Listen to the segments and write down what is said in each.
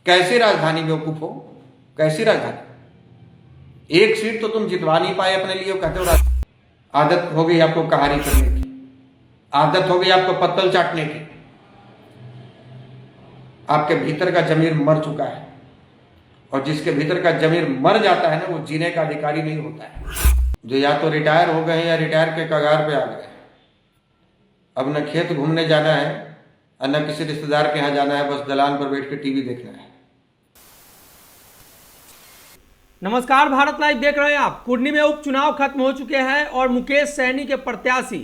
कैसी राजधानी बेवकूफ हो, कैसी राजधानी? एक सीट तो तुम जितवा नहीं पाए अपने लिए, कहते हो आदत हो गई आपको कहानी करने की, आदत हो गई आपको पत्तल चाटने की। आपके भीतर का जमीर मर चुका है, और जिसके भीतर का जमीर मर जाता है ना, वो जीने का अधिकारी नहीं होता है। जो या तो रिटायर हो गए या रिटायर के कगार पे आ गए, अब न खेत घूमने जाना है और न किसी रिश्तेदार के यहाँ जाना है, बस दलान पर बैठ के टीवी देखना है। नमस्कार, भारत लाइव देख रहे हैं आप। कुर्नी में उपचुनाव खत्म हो चुके हैं और मुकेश सहनी के प्रत्याशी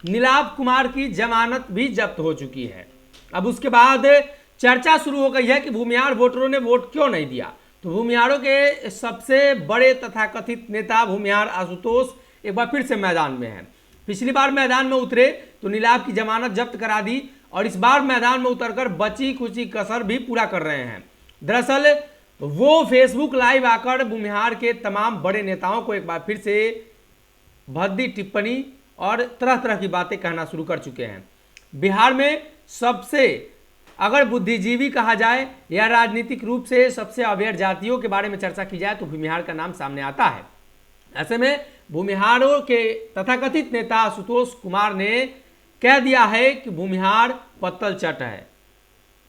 नीलाभ कुमार की जमानत भी जब्त हो चुकी है। अब उसके बाद चर्चा शुरू हो गई है कि भूमिहार वोटरों ने वोट क्यों नहीं दिया। तो भूमिहारों के सबसे बड़े तथाकथित नेता भूमिहार आशुतोष एक बार फिर से मैदान में हैं। पिछली बार मैदान में उतरे तो नीलाभ की जमानत जब्त करा दी, और इस बार मैदान में उतरकर बची कुची कसर भी पूरा कर रहे हैं। दरअसल वो फेसबुक लाइव आकर भूमिहार के तमाम बड़े नेताओं को एक बार फिर से भद्दी टिप्पणी और तरह तरह की बातें कहना शुरू कर चुके हैं। बिहार में सबसे अगर बुद्धिजीवी कहा जाए या राजनीतिक रूप से सबसे अवेयर जातियों के बारे में चर्चा की जाए तो भूमिहार का नाम सामने आता है। ऐसे में भूमिहारों के तथाकथित नेता आशुतोष कुमार ने कह दिया है कि भूमिहार पत्तल चट है।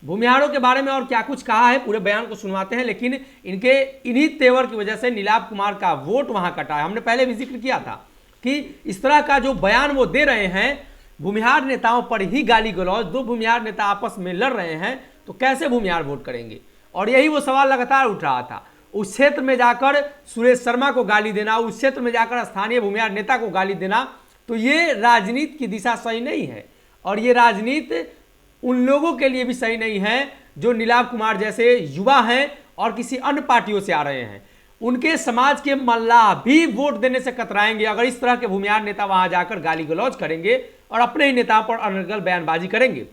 भूमिहारों के बारे में और क्या कुछ कहा है, पूरे बयान को सुनवाते हैं। लेकिन इनके इन्हीं तेवर की वजह से नीलाभ कुमार का वोट वहां कटा है। हमने पहले भी जिक्र किया था कि इस तरह का जो बयान वो दे रहे हैं, भूमिहार नेताओं पर ही गाली गलौज, दो भूमिहार नेता आपस में लड़ रहे हैं तो कैसे भूमिहार वोट करेंगे। और यही वो सवाल लगातार उठ रहा था। उस क्षेत्र में जाकर सुरेश शर्मा को गाली देना, उस क्षेत्र में जाकर स्थानीय भूमिहार नेता को गाली देना, तो ये राजनीति की दिशा सही नहीं है। और ये राजनीति उन लोगों के लिए भी सही नहीं है जो नीलाभ कुमार जैसे युवा हैं और किसी अन्य पार्टियों से आ रहे हैं। उनके समाज के मल्लाह भी वोट देने से कतराएंगे अगर इस तरह के भूमिहार नेता वहां जाकर गाली गलौज करेंगे और अपने ही नेताओं पर अनर्गल बयानबाजी करेंगे।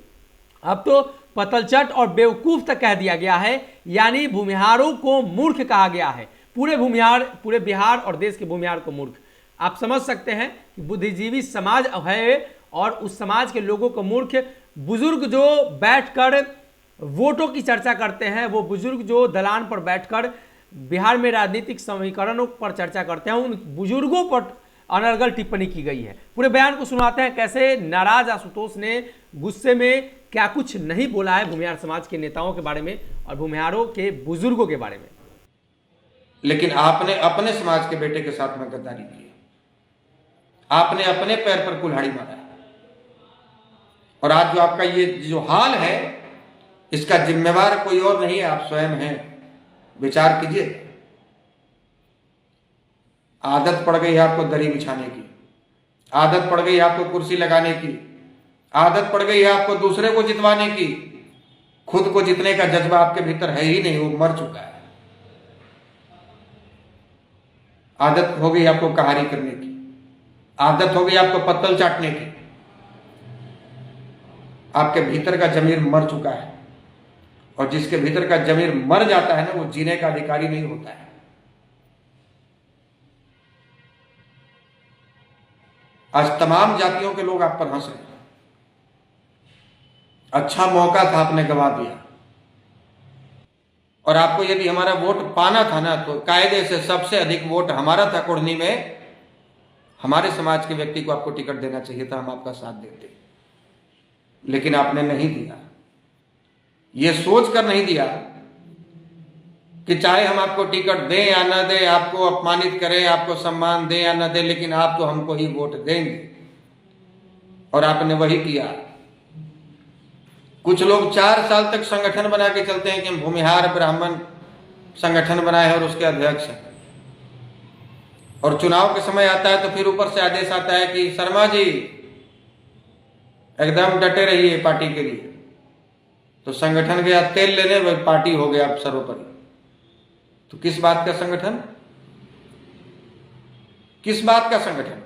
अब तो पतलचट और बेवकूफ तक कह दिया गया है, यानी भूमिहारों को मूर्ख कहा गया है। पूरे बिहार और देश के भूमिहार को मूर्ख। आप समझ सकते हैं कि बुद्धिजीवी समाज है और उस समाज के लोगों को मूर्ख। बुजुर्ग जो बैठकर वोटों की चर्चा करते हैं, वो बुजुर्ग जो दलान पर बैठकर बिहार में राजनीतिक समीकरणों पर चर्चा करते हैं, उन बुजुर्गों पर अनर्गल टिप्पणी की गई है। पूरे बयान को सुनाते हैं कैसे नाराज आशुतोष ने गुस्से में क्या कुछ नहीं बोला है भूमिहार समाज के नेताओं के बारे में और भूमिहारों के बुजुर्गों के बारे में। लेकिन आपने अपने समाज के बेटे के साथ में गद्दारी की, आपने अपने पैर पर कुल्हाड़ी मारा है। और आज जो आपका ये जो हाल है, इसका जिम्मेवार कोई और नहीं है, आप स्वयं हैं। विचार कीजिए। आदत पड़ गई है आपको दरी बिछाने की, आदत पड़ गई है आपको कुर्सी लगाने की, आदत पड़ गई है आपको दूसरे को जितवाने की। खुद को जितने का जज्बा आपके भीतर है ही नहीं, वो मर चुका है। आदत हो गई आपको कहानी करने की, आदत हो गई आपको पत्तल चाटने की। आपके भीतर का जमीर मर चुका है, और जिसके भीतर का जमीर मर जाता है ना, वो जीने का अधिकारी नहीं होता है। आज तमाम जातियों के लोग आप पर हंस रहे हैं। अच्छा मौका था, आपने गवा दिया। और आपको यदि हमारा वोट पाना था ना, तो कायदे से सबसे अधिक वोट हमारा था कुर्नी में। हमारे समाज के व्यक्ति को आपको टिकट देना चाहिए था, हम आपका साथ देते। लेकिन आपने नहीं दिया। ये सोच कर नहीं दिया कि चाहे हम आपको टिकट दें या न दें, आपको अपमानित करें, आपको सम्मान दें या न दें, लेकिन आप तो हमको ही वोट देंगे। और आपने वही किया। कुछ लोग 4 साल तक संगठन बना के चलते हैं कि हम भूमिहार ब्राह्मण संगठन बनाए और उसके अध्यक्ष हैं। और चुनाव के समय आता है तो फिर ऊपर से आदेश आता है कि शर्मा जी एकदम डटे रहिए पार्टी के लिए। तो संगठन गया तेल लेने, वही पार्टी हो गया सर्वोपरि। तो किस बात का संगठन, किस बात का संगठन?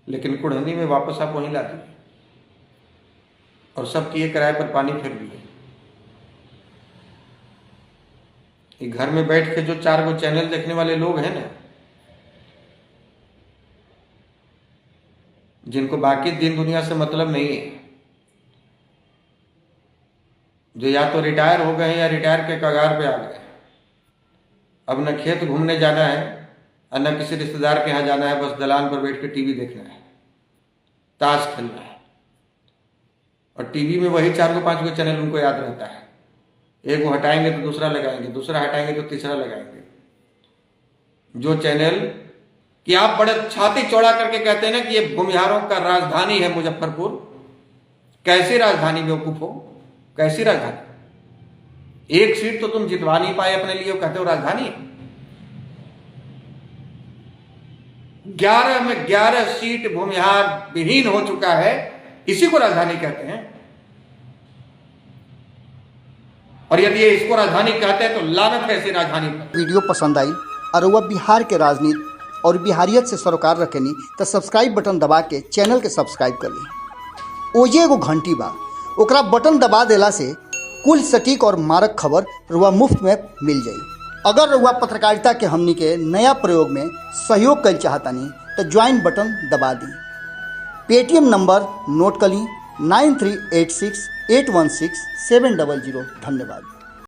लेकिन कुढ़नी में वापस आप वहीं ला दिए और सब किए किराए पर पानी फेर दिए। घर में बैठ के जो 4 गो चैनल देखने वाले लोग हैं ना, जिनको बाकी दिन दुनिया से मतलब नहीं है, जो या तो रिटायर हो गए हैं या रिटायर के कगार पे आ गए। अब न खेत घूमने जाना है और न किसी रिश्तेदार के यहाँ जाना है, बस दलान पर बैठ के टीवी देखना है, ताश खेलना है। और टीवी में वही 4 को 5 को चैनल उनको याद रहता है। एक को हटाएंगे तो दूसरा लगाएंगे, दूसरा हटाएंगे तो तीसरा लगाएंगे। जो चैनल कि आप बड़े छाती चौड़ा करके कहते हैं ना कि ये भूमिहारों का राजधानी है मुजफ्फरपुर। कैसी राजधानी बेवकूफ हो, कैसी राजधानी? एक सीट तो तुम जितवा नहीं पाए अपने लिए, कहते हो राजधानी। 11 में 11 सीट भूमिहार विहीन हो चुका है, इसी को राजधानी कहते हैं। और यदि ये इसको राजधानी कहते हैं तो लानत है ऐसी राजधानी पर। वीडियो पसंद आई और वह बिहार के राजनीति और बिहारियत से सरोकार रखेनी तो सब्सक्राइब बटन दबा के चैनल के सब्सक्राइब कर ली। ओजे एगो घंटी बा, ओकरा बटन दबा देला से कुल सटीक और मारक खबर रुआ मुफ्त में मिल जाई। अगर रुआ पत्रकारिता के हमनी के नया प्रयोग में सहयोग कर चाहतानी तो ज्वाइन बटन दबा दी। पेटीएम नंबर नोट कर ली 9386816700। धन्यवाद।